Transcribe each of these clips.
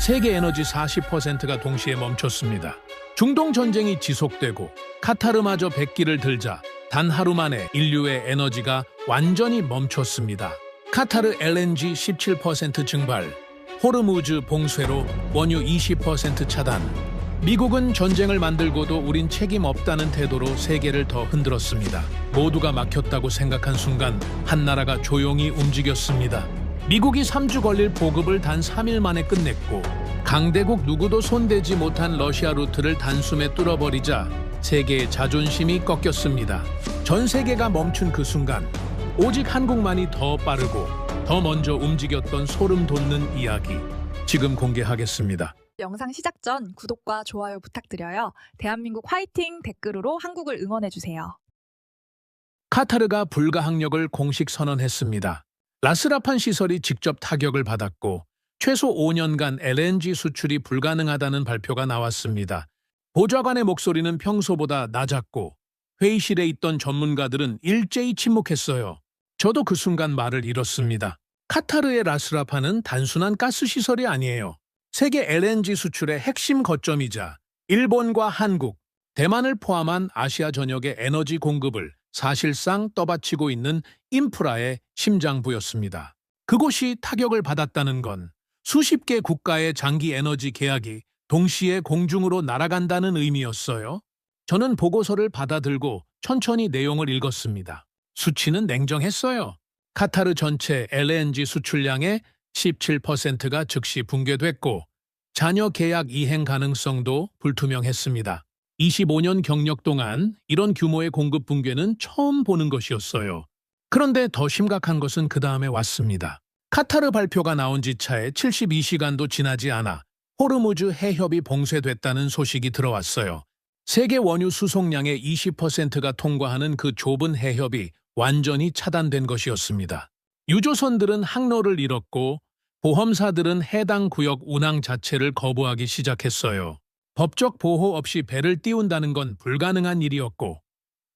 세계 에너지 40%가 동시에 멈췄습니다. 중동 전쟁이 지속되고 카타르마저 백기를 들자 단 하루 만에 인류의 에너지가 완전히 멈췄습니다. 카타르 LNG 17% 증발, 호르무즈 봉쇄로 원유 20% 차단. 미국은 전쟁을 만들고도 우린 책임 없다는 태도로 세계를 더 흔들었습니다. 모두가 막혔다고 생각한 순간 한 나라가 조용히 움직였습니다. 미국이 3주 걸릴 보급을 단 3일 만에 끝냈고 강대국 누구도 손대지 못한 러시아 루트를 단숨에 뚫어버리자 세계의 자존심이 꺾였습니다. 전 세계가 멈춘 그 순간 오직 한국만이 더 빠르고 더 먼저 움직였던 소름 돋는 이야기 지금 공개하겠습니다. 영상 시작 전 구독과 좋아요 부탁드려요. 대한민국 화이팅 댓글으로 한국을 응원해주세요. 카타르가 불가항력을 공식 선언했습니다. 라스라판 시설이 직접 타격을 받았고 최소 5년간 LNG 수출이 불가능하다는 발표가 나왔습니다. 보좌관의 목소리는 평소보다 낮았고 회의실에 있던 전문가들은 일제히 침묵했어요. 저도 그 순간 말을 잃었습니다. 카타르의 라스라판은 단순한 가스시설이 아니에요. 세계 LNG 수출의 핵심 거점이자 일본과 한국, 대만을 포함한 아시아 전역의 에너지 공급을 사실상 떠받치고 있는 인프라의 심장부였습니다. 그곳이 타격을 받았다는 건 수십 개 국가의 장기 에너지 계약이 동시에 공중으로 날아간다는 의미였어요. 저는 보고서를 받아들고 천천히 내용을 읽었습니다. 수치는 냉정했어요. 카타르 전체 LNG 수출량의 17%가 즉시 붕괴됐고 잔여 계약 이행 가능성도 불투명했습니다. 25년 경력 동안 이런 규모의 공급 붕괴는 처음 보는 것이었어요. 그런데 더 심각한 것은 그 다음에 왔습니다. 카타르 발표가 나온 지 차에 72시간도 지나지 않아 호르무즈 해협이 봉쇄됐다는 소식이 들어왔어요. 세계 원유 수송량의 20%가 통과하는 그 좁은 해협이 완전히 차단된 것이었습니다. 유조선들은 항로를 잃었고 보험사들은 해당 구역 운항 자체를 거부하기 시작했어요. 법적 보호 없이 배를 띄운다는 건 불가능한 일이었고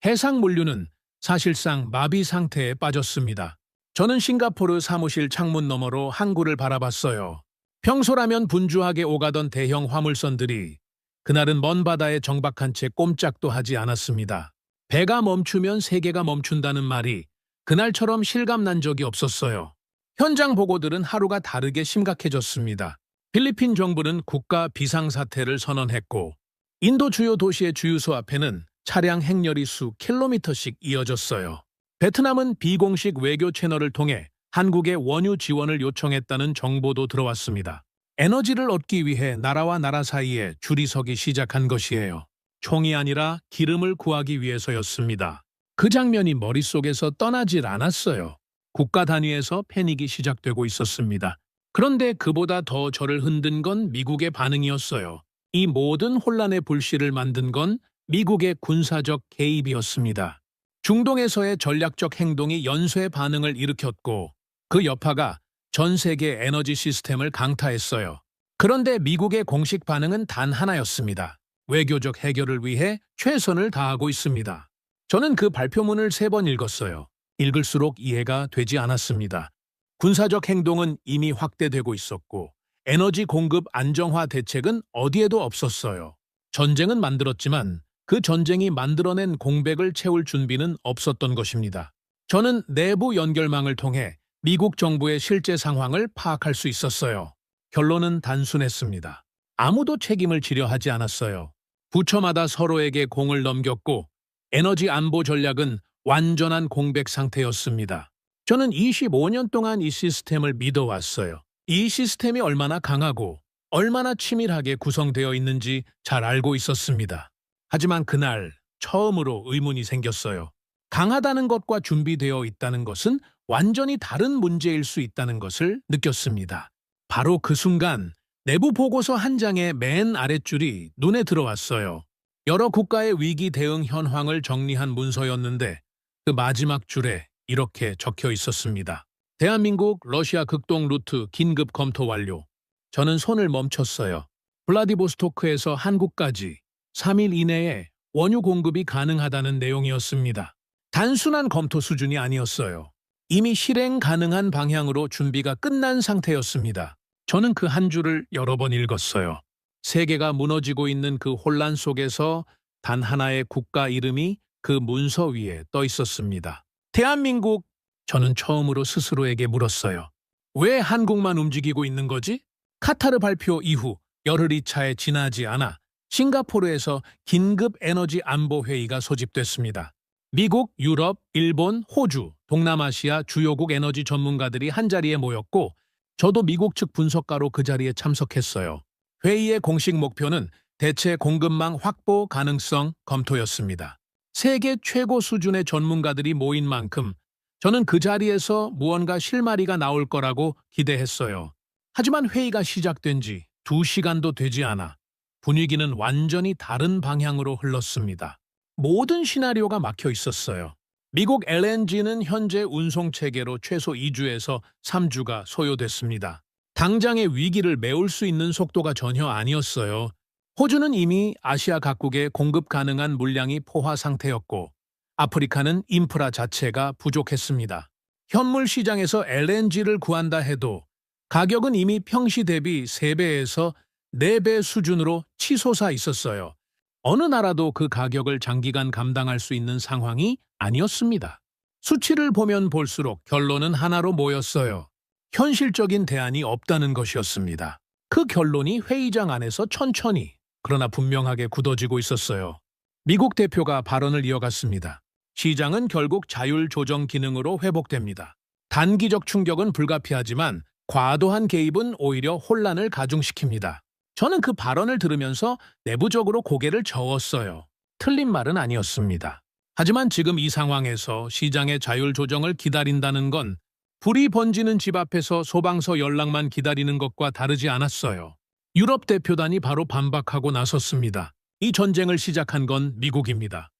해상 물류는 사실상 마비 상태에 빠졌습니다. 저는 싱가포르 사무실 창문 너머로 항구를 바라봤어요. 평소라면 분주하게 오가던 대형 화물선들이 그날은 먼 바다에 정박한 채 꼼짝도 하지 않았습니다. 배가 멈추면 세계가 멈춘다는 말이 그날처럼 실감난 적이 없었어요. 현장 보고들은 하루가 다르게 심각해졌습니다. 필리핀 정부는 국가 비상사태를 선언했고 인도 주요 도시의 주유소 앞에는 차량 행렬이 수 킬로미터씩 이어졌어요. 베트남은 비공식 외교 채널을 통해 한국의 원유 지원을 요청했다는 정보도 들어왔습니다. 에너지를 얻기 위해 나라와 나라 사이에 줄이 서기 시작한 것이에요. 총이 아니라 기름을 구하기 위해서였습니다. 그 장면이 머릿속에서 떠나질 않았어요. 국가 단위에서 패닉이 시작되고 있었습니다. 그런데 그보다 더 저를 흔든 건 미국의 반응이었어요. 이 모든 혼란의 불씨를 만든 건 미국의 군사적 개입이었습니다. 중동에서의 전략적 행동이 연쇄 반응을 일으켰고 그 여파가 전 세계 에너지 시스템을 강타했어요. 그런데 미국의 공식 반응은 단 하나였습니다. 외교적 해결을 위해 최선을 다하고 있습니다. 저는 그 발표문을 3번 읽었어요. 읽을수록 이해가 되지 않았습니다. 군사적 행동은 이미 확대되고 있었고 에너지 공급 안정화 대책은 어디에도 없었어요. 전쟁은 만들었지만 그 전쟁이 만들어낸 공백을 채울 준비는 없었던 것입니다. 저는 내부 연결망을 통해 미국 정부의 실제 상황을 파악할 수 있었어요. 결론은 단순했습니다. 아무도 책임을 지려 하지 않았어요. 부처마다 서로에게 공을 넘겼고 에너지 안보 전략은 완전한 공백 상태였습니다. 저는 25년 동안 이 시스템을 믿어왔어요. 이 시스템이 얼마나 강하고 얼마나 치밀하게 구성되어 있는지 잘 알고 있었습니다. 하지만 그날 처음으로 의문이 생겼어요. 강하다는 것과 준비되어 있다는 것은 완전히 다른 문제일 수 있다는 것을 느꼈습니다. 바로 그 순간 내부 보고서 한 장의 맨 아랫줄이 눈에 들어왔어요. 여러 국가의 위기 대응 현황을 정리한 문서였는데 그 마지막 줄에 이렇게 적혀 있었습니다. 대한민국 러시아 극동 루트 긴급 검토 완료. 저는 손을 멈췄어요. 블라디보스토크에서 한국까지 3일 이내에 원유 공급이 가능하다는 내용이었습니다. 단순한 검토 수준이 아니었어요. 이미 실행 가능한 방향으로 준비가 끝난 상태였습니다. 저는 그 한 줄을 여러 번 읽었어요. 세계가 무너지고 있는 그 혼란 속에서 단 하나의 국가 이름이 그 문서 위에 떠 있었습니다. 대한민국! 저는 처음으로 스스로에게 물었어요. 왜 한국만 움직이고 있는 거지? 카타르 발표 이후 열흘이 차에 지나지 않아 싱가포르에서 긴급 에너지 안보 회의가 소집됐습니다. 미국, 유럽, 일본, 호주, 동남아시아 주요국 에너지 전문가들이 한자리에 모였고 저도 미국 측 분석가로 그 자리에 참석했어요. 회의의 공식 목표는 대체 공급망 확보 가능성 검토였습니다. 세계 최고 수준의 전문가들이 모인 만큼 저는 그 자리에서 무언가 실마리가 나올 거라고 기대했어요. 하지만 회의가 시작된 지 2시간도 되지 않아 분위기는 완전히 다른 방향으로 흘렀습니다. 모든 시나리오가 막혀 있었어요. 미국 LNG는 현재 운송 체계로 최소 2주에서 3주가 소요됐습니다. 당장의 위기를 메울 수 있는 속도가 전혀 아니었어요. 호주는 이미 아시아 각국에 공급 가능한 물량이 포화 상태였고 아프리카는 인프라 자체가 부족했습니다. 현물 시장에서 LNG를 구한다 해도 가격은 이미 평시 대비 3배에서 4배 수준으로 치솟아 있었어요. 어느 나라도 그 가격을 장기간 감당할 수 있는 상황이 아니었습니다. 수치를 보면 볼수록 결론은 하나로 모였어요. 현실적인 대안이 없다는 것이었습니다. 그 결론이 회의장 안에서 천천히 그러나 분명하게 굳어지고 있었어요. 미국 대표가 발언을 이어갔습니다. 시장은 결국 자율 조정 기능으로 회복됩니다. 단기적 충격은 불가피하지만 과도한 개입은 오히려 혼란을 가중시킵니다. 저는 그 발언을 들으면서 내부적으로 고개를 저었어요. 틀린 말은 아니었습니다. 하지만 지금 이 상황에서 시장의 자율 조정을 기다린다는 건 불이 번지는 집 앞에서 소방서 연락만 기다리는 것과 다르지 않았어요. 유럽 대표단이 바로 반박하고 나섰습니다. 이 전쟁을 시작한 건 미국입니다.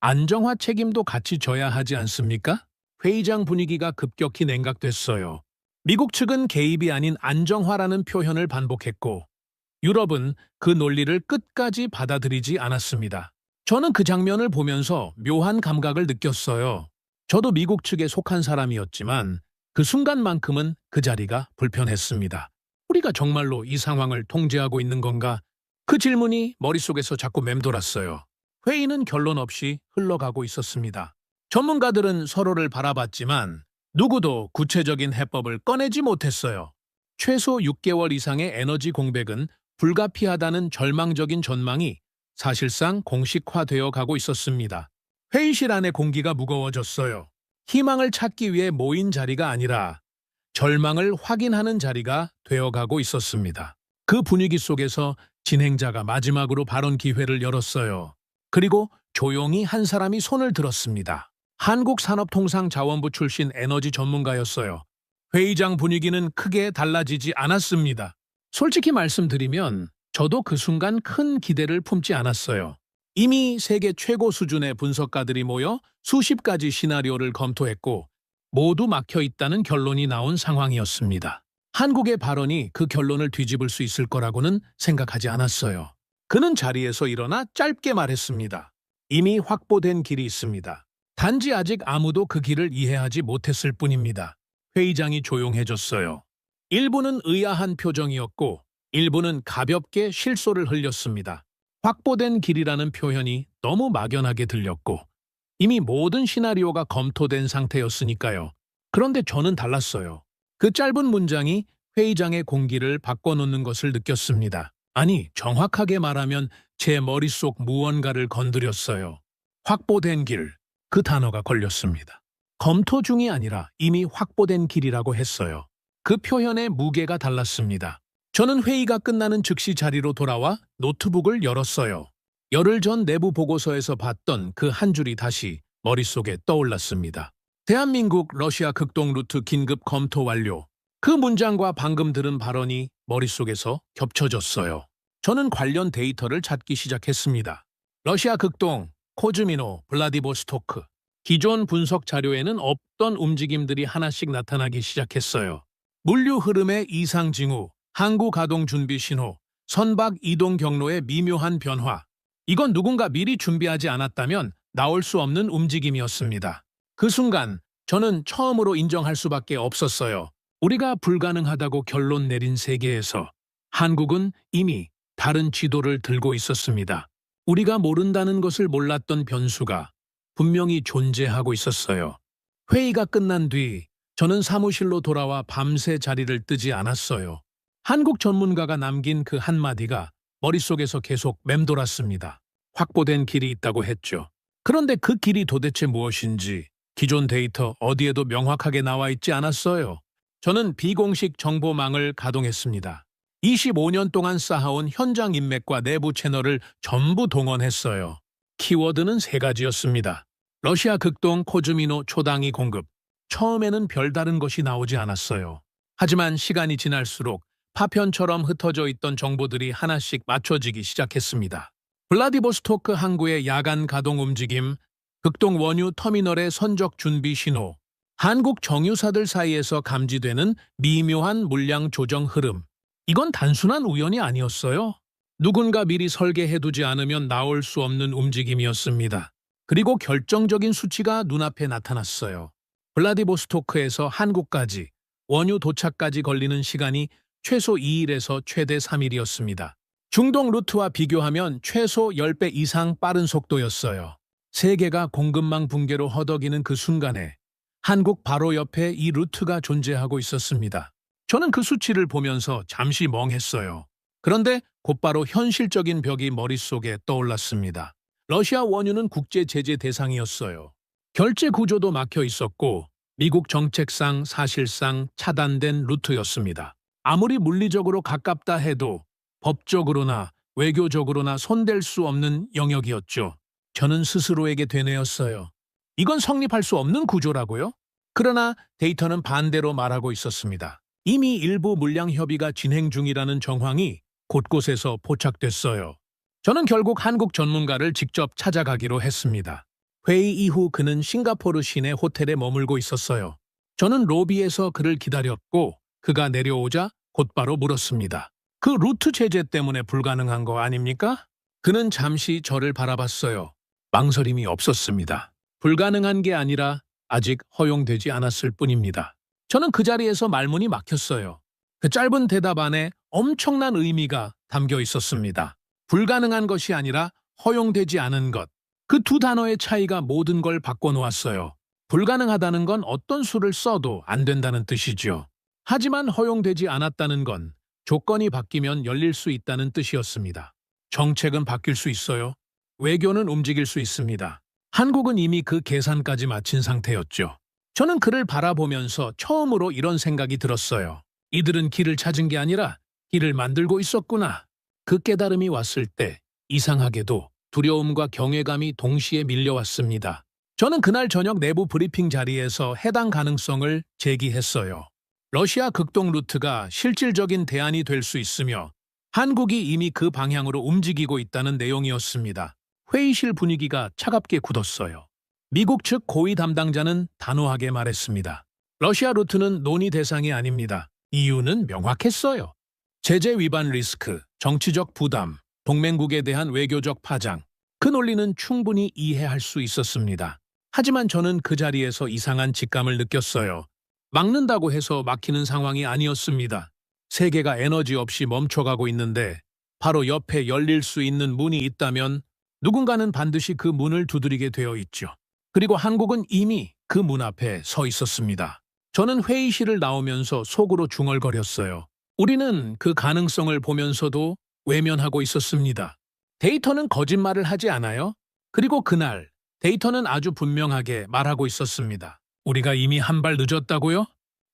안정화 책임도 같이 져야 하지 않습니까? 회의장 분위기가 급격히 냉각됐어요. 미국 측은 개입이 아닌 안정화라는 표현을 반복했고 유럽은 그 논리를 끝까지 받아들이지 않았습니다. 저는 그 장면을 보면서 묘한 감각을 느꼈어요. 저도 미국 측에 속한 사람이었지만 그 순간만큼은 그 자리가 불편했습니다. 우리가 정말로 이 상황을 통제하고 있는 건가? 그 질문이 머릿속에서 자꾸 맴돌았어요. 회의는 결론 없이 흘러가고 있었습니다. 전문가들은 서로를 바라봤지만 누구도 구체적인 해법을 꺼내지 못했어요. 최소 6개월 이상의 에너지 공백은 불가피하다는 절망적인 전망이 사실상 공식화되어 가고 있었습니다. 회의실 안의 공기가 무거워졌어요. 희망을 찾기 위해 모인 자리가 아니라 절망을 확인하는 자리가 되어가고 있었습니다. 그 분위기 속에서 진행자가 마지막으로 발언 기회를 열었어요. 그리고 조용히 한 사람이 손을 들었습니다. 한국산업통상자원부 출신 에너지 전문가였어요. 회의장 분위기는 크게 달라지지 않았습니다. 솔직히 말씀드리면 저도 그 순간 큰 기대를 품지 않았어요. 이미 세계 최고 수준의 분석가들이 모여 수십 가지 시나리오를 검토했고 모두 막혀 있다는 결론이 나온 상황이었습니다. 한국의 발언이 그 결론을 뒤집을 수 있을 거라고는 생각하지 않았어요. 그는 자리에서 일어나 짧게 말했습니다. 이미 확보된 길이 있습니다. 단지 아직 아무도 그 길을 이해하지 못했을 뿐입니다. 회의장이 조용해졌어요. 일부는 의아한 표정이었고 일부는 가볍게 실소를 흘렸습니다. 확보된 길이라는 표현이 너무 막연하게 들렸고 이미 모든 시나리오가 검토된 상태였으니까요. 그런데 저는 달랐어요. 그 짧은 문장이 회의장의 공기를 바꿔놓는 것을 느꼈습니다. 아니, 정확하게 말하면 제 머릿속 무언가를 건드렸어요. 확보된 길, 그 단어가 걸렸습니다. 검토 중이 아니라 이미 확보된 길이라고 했어요. 그 표현의 무게가 달랐습니다. 저는 회의가 끝나는 즉시 자리로 돌아와 노트북을 열었어요. 열흘 전 내부 보고서에서 봤던 그 한 줄이 다시 머릿속에 떠올랐습니다. 대한민국 러시아 극동 루트 긴급 검토 완료. 그 문장과 방금 들은 발언이 머릿속에서 겹쳐졌어요. 저는 관련 데이터를 찾기 시작했습니다. 러시아 극동, 코즈미노, 블라디보스토크. 기존 분석 자료에는 없던 움직임들이 하나씩 나타나기 시작했어요. 물류 흐름의 이상 징후, 항구 가동 준비 신호, 선박 이동 경로의 미묘한 변화. 이건 누군가 미리 준비하지 않았다면 나올 수 없는 움직임이었습니다. 그 순간 저는 처음으로 인정할 수밖에 없었어요. 우리가 불가능하다고 결론 내린 세계에서 한국은 이미 다른 지도를 들고 있었습니다. 우리가 모른다는 것을 몰랐던 변수가 분명히 존재하고 있었어요. 회의가 끝난 뒤 저는 사무실로 돌아와 밤새 자리를 뜨지 않았어요. 한국 전문가가 남긴 그 한마디가 머릿속에서 계속 맴돌았습니다. 확보된 길이 있다고 했죠. 그런데 그 길이 도대체 무엇인지 기존 데이터 어디에도 명확하게 나와 있지 않았어요. 저는 비공식 정보망을 가동했습니다. 25년 동안 쌓아온 현장 인맥과 내부 채널을 전부 동원했어요. 키워드는 세 가지였습니다. 러시아 극동 코즈미노 초당이 공급. 처음에는 별다른 것이 나오지 않았어요. 하지만 시간이 지날수록 파편처럼 흩어져 있던 정보들이 하나씩 맞춰지기 시작했습니다. 블라디보스토크 항구의 야간 가동 움직임, 극동 원유 터미널의 선적 준비 신호, 한국 정유사들 사이에서 감지되는 미묘한 물량 조정 흐름. 이건 단순한 우연이 아니었어요. 누군가 미리 설계해두지 않으면 나올 수 없는 움직임이었습니다. 그리고 결정적인 수치가 눈앞에 나타났어요. 블라디보스토크에서 한국까지 원유 도착까지 걸리는 시간이 최소 2일에서 최대 3일이었습니다. 중동 루트와 비교하면 최소 10배 이상 빠른 속도였어요. 세계가 공급망 붕괴로 허덕이는 그 순간에 한국 바로 옆에 이 루트가 존재하고 있었습니다. 저는 그 수치를 보면서 잠시 멍했어요. 그런데 곧바로 현실적인 벽이 머릿속에 떠올랐습니다. 러시아 원유는 국제 제재 대상이었어요. 결제 구조도 막혀 있었고 미국 정책상 사실상 차단된 루트였습니다. 아무리 물리적으로 가깝다 해도 법적으로나 외교적으로나 손댈 수 없는 영역이었죠. 저는 스스로에게 되뇌었어요. 이건 성립할 수 없는 구조라고요? 그러나 데이터는 반대로 말하고 있었습니다. 이미 일부 물량 협의가 진행 중이라는 정황이 곳곳에서 포착됐어요. 저는 결국 한국 전문가를 직접 찾아가기로 했습니다. 회의 이후 그는 싱가포르 시내 호텔에 머물고 있었어요. 저는 로비에서 그를 기다렸고 그가 내려오자 곧바로 물었습니다. 그 루트 제재 때문에 불가능한 거 아닙니까? 그는 잠시 저를 바라봤어요. 망설임이 없었습니다. 불가능한 게 아니라 아직 허용되지 않았을 뿐입니다. 저는 그 자리에서 말문이 막혔어요. 그 짧은 대답 안에 엄청난 의미가 담겨 있었습니다. 불가능한 것이 아니라 허용되지 않은 것. 그 두 단어의 차이가 모든 걸 바꿔놓았어요. 불가능하다는 건 어떤 수를 써도 안 된다는 뜻이죠. 하지만 허용되지 않았다는 건 조건이 바뀌면 열릴 수 있다는 뜻이었습니다. 정책은 바뀔 수 있어요. 외교는 움직일 수 있습니다. 한국은 이미 그 계산까지 마친 상태였죠. 저는 그를 바라보면서 처음으로 이런 생각이 들었어요. 이들은 길을 찾은 게 아니라 길을 만들고 있었구나. 그 깨달음이 왔을 때 이상하게도 두려움과 경외감이 동시에 밀려왔습니다. 저는 그날 저녁 내부 브리핑 자리에서 해당 가능성을 제기했어요. 러시아 극동 루트가 실질적인 대안이 될 수 있으며 한국이 이미 그 방향으로 움직이고 있다는 내용이었습니다. 회의실 분위기가 차갑게 굳었어요. 미국 측 고위 담당자는 단호하게 말했습니다. 러시아 루트는 논의 대상이 아닙니다. 이유는 명확했어요. 제재 위반 리스크, 정치적 부담, 동맹국에 대한 외교적 파장. 그 논리는 충분히 이해할 수 있었습니다. 하지만 저는 그 자리에서 이상한 직감을 느꼈어요. 막는다고 해서 막히는 상황이 아니었습니다. 세계가 에너지 없이 멈춰가고 있는데 바로 옆에 열릴 수 있는 문이 있다면 누군가는 반드시 그 문을 두드리게 되어 있죠. 그리고 한국은 이미 그 문 앞에 서 있었습니다. 저는 회의실을 나오면서 속으로 중얼거렸어요. 우리는 그 가능성을 보면서도 외면하고 있었습니다. 데이터는 거짓말을 하지 않아요. 그리고 그날 데이터는 아주 분명하게 말하고 있었습니다. 우리가 이미 한 발 늦었다고요?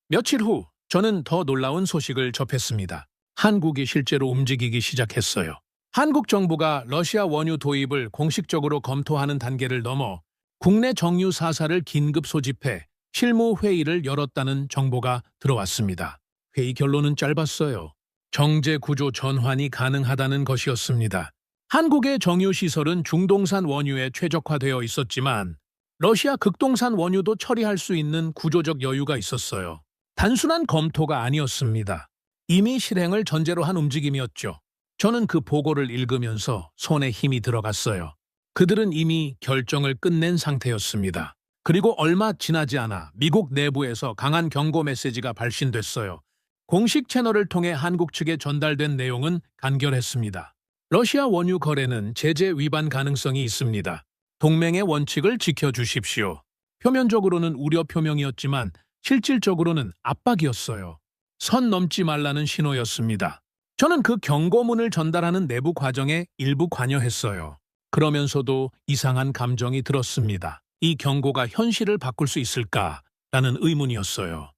며칠 후 저는 더 놀라운 소식을 접했습니다. 한국이 실제로 움직이기 시작했어요. 한국 정부가 러시아 원유 도입을 공식적으로 검토하는 단계를 넘어 국내 정유 사사를 긴급 소집해 실무 회의를 열었다는 정보가 들어왔습니다. 회의 결론은 짧았어요. 정제 구조 전환이 가능하다는 것이었습니다. 한국의 정유 시설은 중동산 원유에 최적화되어 있었지만 러시아 극동산 원유도 처리할 수 있는 구조적 여유가 있었어요. 단순한 검토가 아니었습니다. 이미 실행을 전제로 한 움직임이었죠. 저는 그 보고를 읽으면서 손에 힘이 들어갔어요. 그들은 이미 결정을 끝낸 상태였습니다. 그리고 얼마 지나지 않아 미국 내부에서 강한 경고 메시지가 발신됐어요. 공식 채널을 통해 한국 측에 전달된 내용은 간결했습니다. 러시아 원유 거래는 제재 위반 가능성이 있습니다. 동맹의 원칙을 지켜주십시오. 표면적으로는 우려 표명이었지만 실질적으로는 압박이었어요. 선 넘지 말라는 신호였습니다. 저는 그 경고문을 전달하는 내부 과정에 일부 관여했어요. 그러면서도 이상한 감정이 들었습니다. 이 경고가 현실을 바꿀 수 있을까라는 의문이었어요.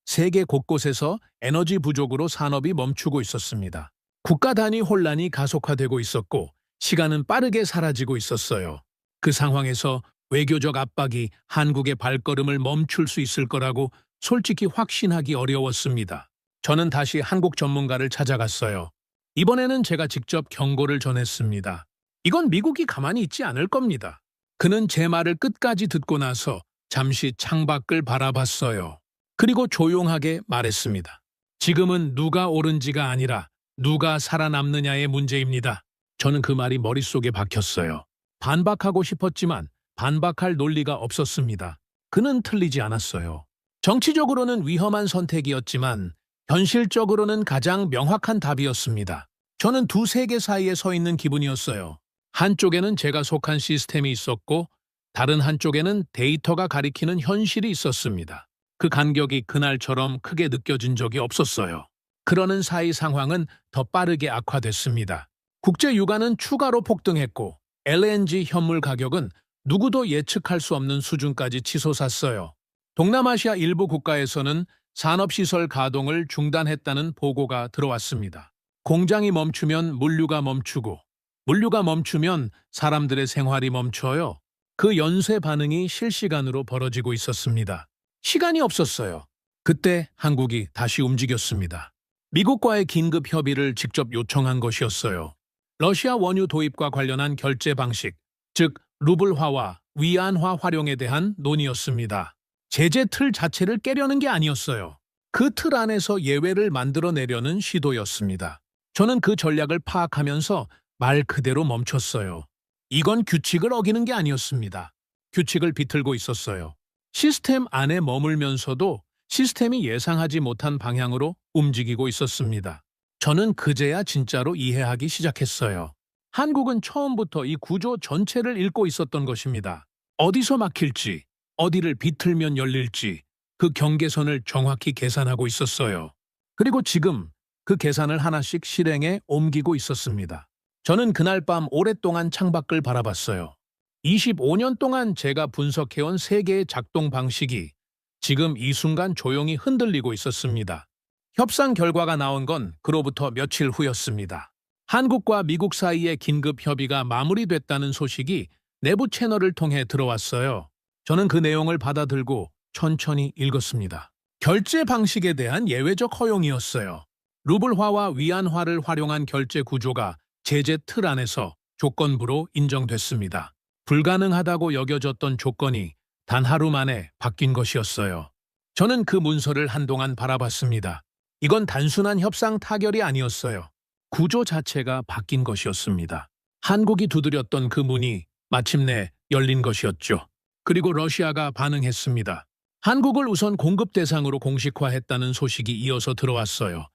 세계 곳곳에서 에너지 부족으로 산업이 멈추고 있었습니다. 국가 단위 혼란이 가속화되고 있었고 시간은 빠르게 사라지고 있었어요. 그 상황에서 외교적 압박이 한국의 발걸음을 멈출 수 있을 거라고 솔직히 확신하기 어려웠습니다. 저는 다시 한국 전문가를 찾아갔어요. 이번에는 제가 직접 경고를 전했습니다. 이건 미국이 가만히 있지 않을 겁니다. 그는 제 말을 끝까지 듣고 나서 잠시 창밖을 바라봤어요. 그리고 조용하게 말했습니다. 지금은 누가 옳은지가 아니라 누가 살아남느냐의 문제입니다. 저는 그 말이 머릿속에 박혔어요. 반박하고 싶었지만 반박할 논리가 없었습니다. 그는 틀리지 않았어요. 정치적으로는 위험한 선택이었지만 현실적으로는 가장 명확한 답이었습니다. 저는 두 세계 사이에 서 있는 기분이었어요. 한쪽에는 제가 속한 시스템이 있었고 다른 한쪽에는 데이터가 가리키는 현실이 있었습니다. 그 간격이 그날처럼 크게 느껴진 적이 없었어요. 그러는 사이 상황은 더 빠르게 악화됐습니다. 국제 유가는 추가로 폭등했고 LNG 현물 가격은 누구도 예측할 수 없는 수준까지 치솟았어요. 동남아시아 일부 국가에서는 산업시설 가동을 중단했다는 보고가 들어왔습니다. 공장이 멈추면 물류가 멈추고 물류가 멈추면 사람들의 생활이 멈춰요. 그 연쇄 반응이 실시간으로 벌어지고 있었습니다. 시간이 없었어요. 그때 한국이 다시 움직였습니다. 미국과의 긴급 협의를 직접 요청한 것이었어요. 러시아 원유 도입과 관련한 결제 방식, 즉 루블화와 위안화 활용에 대한 논의였습니다. 제재 틀 자체를 깨려는 게 아니었어요. 그 틀 안에서 예외를 만들어내려는 시도였습니다. 저는 그 전략을 파악하면서 말 그대로 멈췄어요. 이건 규칙을 어기는 게 아니었습니다. 규칙을 비틀고 있었어요. 시스템 안에 머물면서도 시스템이 예상하지 못한 방향으로 움직이고 있었습니다. 저는 그제야 진짜로 이해하기 시작했어요. 한국은 처음부터 이 구조 전체를 읽고 있었던 것입니다. 어디서 막힐지, 어디를 비틀면 열릴지 그 경계선을 정확히 계산하고 있었어요. 그리고 지금 그 계산을 하나씩 실행에 옮기고 있었습니다. 저는 그날 밤 오랫동안 창밖을 바라봤어요. 25년 동안 제가 분석해온 세계의 작동 방식이 지금 이 순간 조용히 흔들리고 있었습니다. 협상 결과가 나온 건 그로부터 며칠 후였습니다. 한국과 미국 사이의 긴급 협의가 마무리됐다는 소식이 내부 채널을 통해 들어왔어요. 저는 그 내용을 받아들고 천천히 읽었습니다. 결제 방식에 대한 예외적 허용이었어요. 루블화와 위안화를 활용한 결제 구조가 제재 틀 안에서 조건부로 인정됐습니다. 불가능하다고 여겨졌던 조건이 단 하루 만에 바뀐 것이었어요. 저는 그 문서를 한동안 바라봤습니다. 이건 단순한 협상 타결이 아니었어요. 구조 자체가 바뀐 것이었습니다. 한국이 두드렸던 그 문이 마침내 열린 것이었죠. 그리고 러시아가 반응했습니다. 한국을 우선 공급 대상으로 공식화했다는 소식이 이어서 들어왔어요.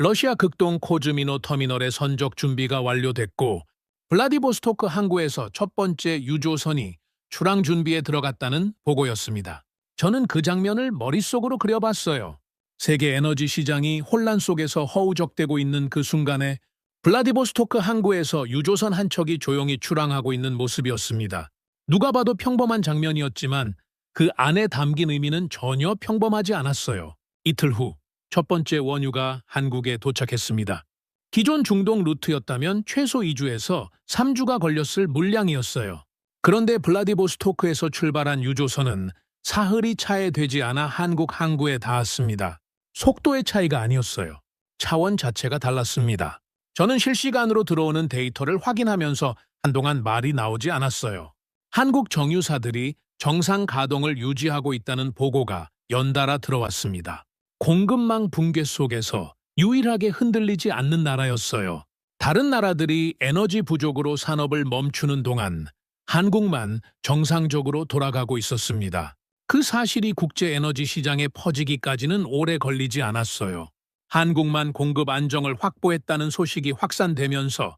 러시아 극동 코즈미노 터미널의 선적 준비가 완료됐고 블라디보스토크 항구에서 첫 번째 유조선이 출항 준비에 들어갔다는 보고였습니다. 저는 그 장면을 머릿속으로 그려봤어요. 세계 에너지 시장이 혼란 속에서 허우적대고 있는 그 순간에 블라디보스토크 항구에서 유조선 한 척이 조용히 출항하고 있는 모습이었습니다. 누가 봐도 평범한 장면이었지만 그 안에 담긴 의미는 전혀 평범하지 않았어요. 이틀 후 첫 번째 원유가 한국에 도착했습니다. 기존 중동 루트였다면 최소 2주에서 3주가 걸렸을 물량이었어요. 그런데 블라디보스토크에서 출발한 유조선은 사흘이 차에 되지 않아 한국 항구에 닿았습니다. 속도의 차이가 아니었어요. 차원 자체가 달랐습니다. 저는 실시간으로 들어오는 데이터를 확인하면서 한동안 말이 나오지 않았어요. 한국 정유사들이 정상 가동을 유지하고 있다는 보고가 연달아 들어왔습니다. 공급망 붕괴 속에서 유일하게 흔들리지 않는 나라였어요. 다른 나라들이 에너지 부족으로 산업을 멈추는 동안 한국만 정상적으로 돌아가고 있었습니다. 그 사실이 국제 에너지 시장에 퍼지기까지는 오래 걸리지 않았어요. 한국만 공급 안정을 확보했다는 소식이 확산되면서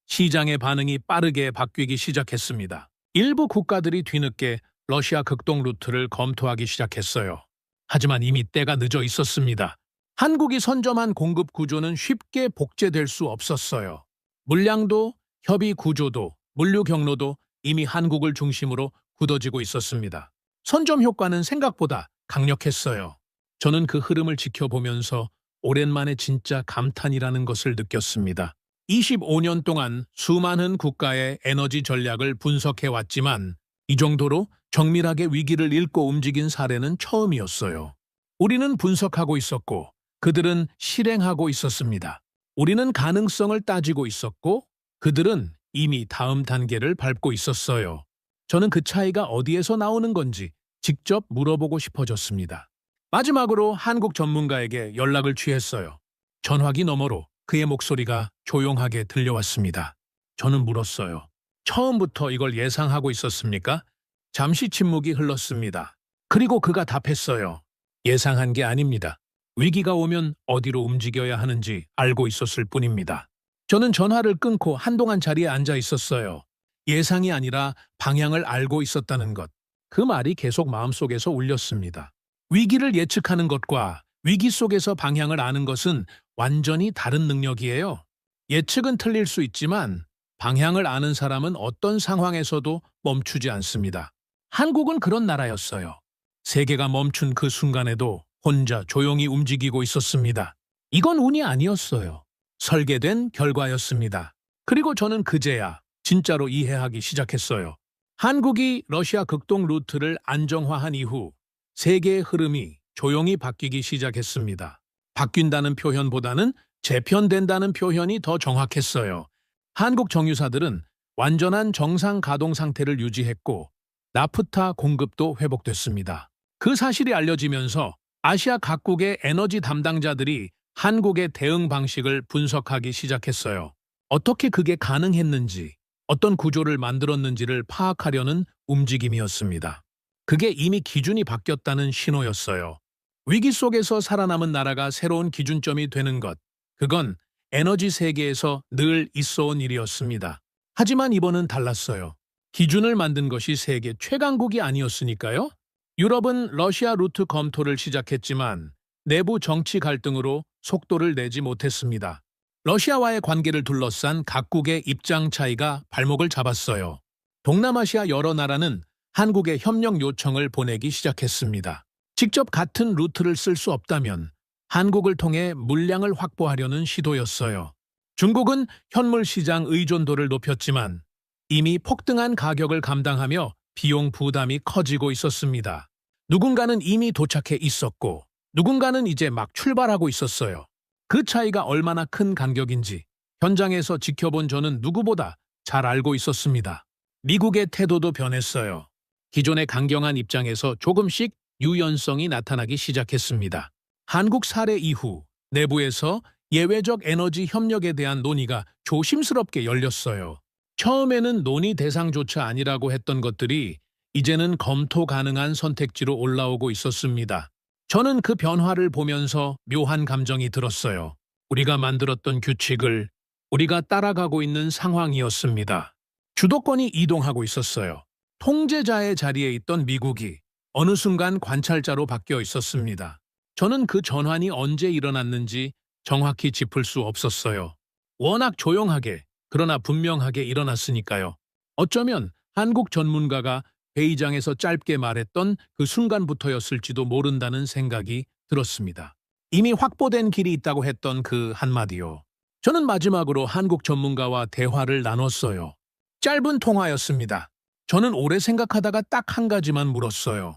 시장의 반응이 빠르게 바뀌기 시작했습니다. 일부 국가들이 뒤늦게 러시아 극동 루트를 검토하기 시작했어요. 하지만 이미 때가 늦어 있었습니다. 한국이 선점한 공급 구조는 쉽게 복제될 수 없었어요. 물량도, 협의 구조도, 물류 경로도 이미 한국을 중심으로 굳어지고 있었습니다. 선점 효과는 생각보다 강력했어요. 저는 그 흐름을 지켜보면서 오랜만에 진짜 감탄이라는 것을 느꼈습니다. 25년 동안 수많은 국가의 에너지 전략을 분석해왔지만 이 정도로 정밀하게 위기를 읽고 움직인 사례는 처음이었어요. 우리는 분석하고 있었고 그들은 실행하고 있었습니다. 우리는 가능성을 따지고 있었고 그들은 이미 다음 단계를 밟고 있었어요. 저는 그 차이가 어디에서 나오는 건지 직접 물어보고 싶어졌습니다. 마지막으로 한국 전문가에게 연락을 취했어요. 전화기 너머로 그의 목소리가 조용하게 들려왔습니다. 저는 물었어요. 처음부터 이걸 예상하고 있었습니까? 잠시 침묵이 흘렀습니다. 그리고 그가 답했어요. 예상한 게 아닙니다. 위기가 오면 어디로 움직여야 하는지 알고 있었을 뿐입니다. 저는 전화를 끊고 한동안 자리에 앉아 있었어요. 예상이 아니라 방향을 알고 있었다는 것. 그 말이 계속 마음속에서 울렸습니다. 위기를 예측하는 것과 위기 속에서 방향을 아는 것은 완전히 다른 능력이에요. 예측은 틀릴 수 있지만 방향을 아는 사람은 어떤 상황에서도 멈추지 않습니다. 한국은 그런 나라였어요. 세계가 멈춘 그 순간에도 혼자 조용히 움직이고 있었습니다. 이건 운이 아니었어요. 설계된 결과였습니다. 그리고 저는 그제야 진짜로 이해하기 시작했어요. 한국이 러시아 극동 루트를 안정화한 이후 세계의 흐름이 조용히 바뀌기 시작했습니다. 바뀐다는 표현보다는 재편된다는 표현이 더 정확했어요. 한국 정유사들은 완전한 정상 가동 상태를 유지했고 나프타 공급도 회복됐습니다. 그 사실이 알려지면서 아시아 각국의 에너지 담당자들이 한국의 대응 방식을 분석하기 시작했어요. 어떻게 그게 가능했는지, 어떤 구조를 만들었는지를 파악하려는 움직임이었습니다. 그게 이미 기준이 바뀌었다는 신호였어요. 위기 속에서 살아남은 나라가 새로운 기준점이 되는 것, 그건 에너지 세계에서 늘 있어온 일이었습니다. 하지만 이번은 달랐어요. 기준을 만든 것이 세계 최강국이 아니었으니까요. 유럽은 러시아 루트 검토를 시작했지만 내부 정치 갈등으로 속도를 내지 못했습니다. 러시아와의 관계를 둘러싼 각국의 입장 차이가 발목을 잡았어요. 동남아시아 여러 나라는 한국에 협력 요청을 보내기 시작했습니다. 직접 같은 루트를 쓸 수 없다면 한국을 통해 물량을 확보하려는 시도였어요. 중국은 현물 시장 의존도를 높였지만 이미 폭등한 가격을 감당하며 비용 부담이 커지고 있었습니다. 누군가는 이미 도착해 있었고 누군가는 이제 막 출발하고 있었어요. 그 차이가 얼마나 큰 간격인지 현장에서 지켜본 저는 누구보다 잘 알고 있었습니다. 미국의 태도도 변했어요. 기존의 강경한 입장에서 조금씩 유연성이 나타나기 시작했습니다. 한국 사례 이후 내부에서 예외적 에너지 협력에 대한 논의가 조심스럽게 열렸어요. 처음에는 논의 대상조차 아니라고 했던 것들이 이제는 검토 가능한 선택지로 올라오고 있었습니다. 저는 그 변화를 보면서 묘한 감정이 들었어요. 우리가 만들었던 규칙을 우리가 따라가고 있는 상황이었습니다. 주도권이 이동하고 있었어요. 통제자의 자리에 있던 미국이 어느 순간 관찰자로 바뀌어 있었습니다. 저는 그 전환이 언제 일어났는지 정확히 짚을 수 없었어요. 워낙 조용하게 그러나 분명하게 일어났으니까요. 어쩌면 한국 전문가가 회의장에서 짧게 말했던 그 순간부터였을지도 모른다는 생각이 들었습니다. 이미 확보된 길이 있다고 했던 그 한마디요. 저는 마지막으로 한국 전문가와 대화를 나눴어요. 짧은 통화였습니다. 저는 오래 생각하다가 딱 한 가지만 물었어요.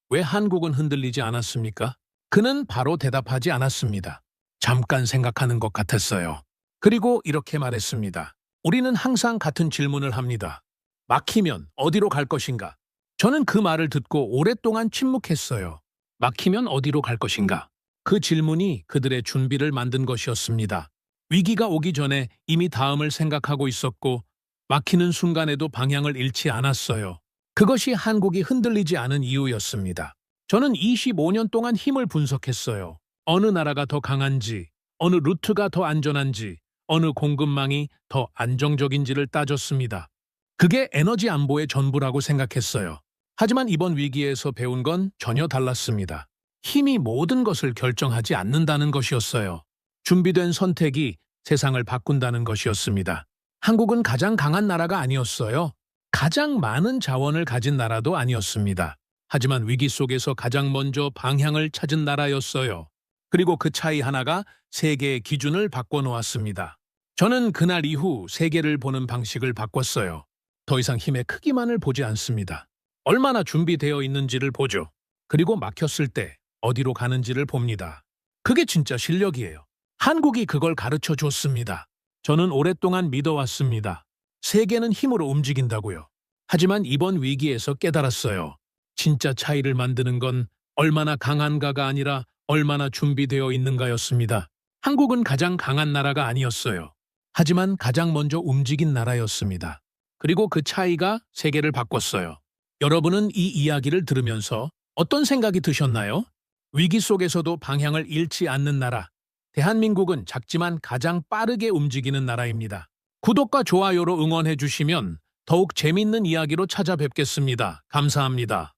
왜 한국은 흔들리지 않았습니까? 그는 바로 대답하지 않았습니다. 잠깐 생각하는 것 같았어요. 그리고 이렇게 말했습니다. 우리는 항상 같은 질문을 합니다. 막히면 어디로 갈 것인가? 저는 그 말을 듣고 오랫동안 침묵했어요. 막히면 어디로 갈 것인가? 그 질문이 그들의 준비를 만든 것이었습니다. 위기가 오기 전에 이미 다음을 생각하고 있었고 막히는 순간에도 방향을 잃지 않았어요. 그것이 한국이 흔들리지 않은 이유였습니다. 저는 25년 동안 힘을 분석했어요. 어느 나라가 더 강한지, 어느 루트가 더 안전한지, 어느 공급망이 더 안정적인지를 따졌습니다. 그게 에너지 안보의 전부라고 생각했어요. 하지만 이번 위기에서 배운 건 전혀 달랐습니다. 힘이 모든 것을 결정하지 않는다는 것이었어요. 준비된 선택이 세상을 바꾼다는 것이었습니다. 한국은 가장 강한 나라가 아니었어요. 가장 많은 자원을 가진 나라도 아니었습니다. 하지만 위기 속에서 가장 먼저 방향을 찾은 나라였어요. 그리고 그 차이 하나가 세계의 기준을 바꿔놓았습니다. 저는 그날 이후 세계를 보는 방식을 바꿨어요. 더 이상 힘의 크기만을 보지 않습니다. 얼마나 준비되어 있는지를 보죠. 그리고 막혔을 때 어디로 가는지를 봅니다. 그게 진짜 실력이에요. 한국이 그걸 가르쳐 줬습니다. 저는 오랫동안 믿어왔습니다. 세계는 힘으로 움직인다고요. 하지만 이번 위기에서 깨달았어요. 진짜 차이를 만드는 건 얼마나 강한가가 아니라 얼마나 준비되어 있는가였습니다. 한국은 가장 강한 나라가 아니었어요. 하지만 가장 먼저 움직인 나라였습니다. 그리고 그 차이가 세계를 바꿨어요. 여러분은 이 이야기를 들으면서 어떤 생각이 드셨나요? 위기 속에서도 방향을 잃지 않는 나라. 대한민국은 작지만 가장 빠르게 움직이는 나라입니다. 구독과 좋아요로 응원해 주시면 더욱 재밌는 이야기로 찾아뵙겠습니다. 감사합니다.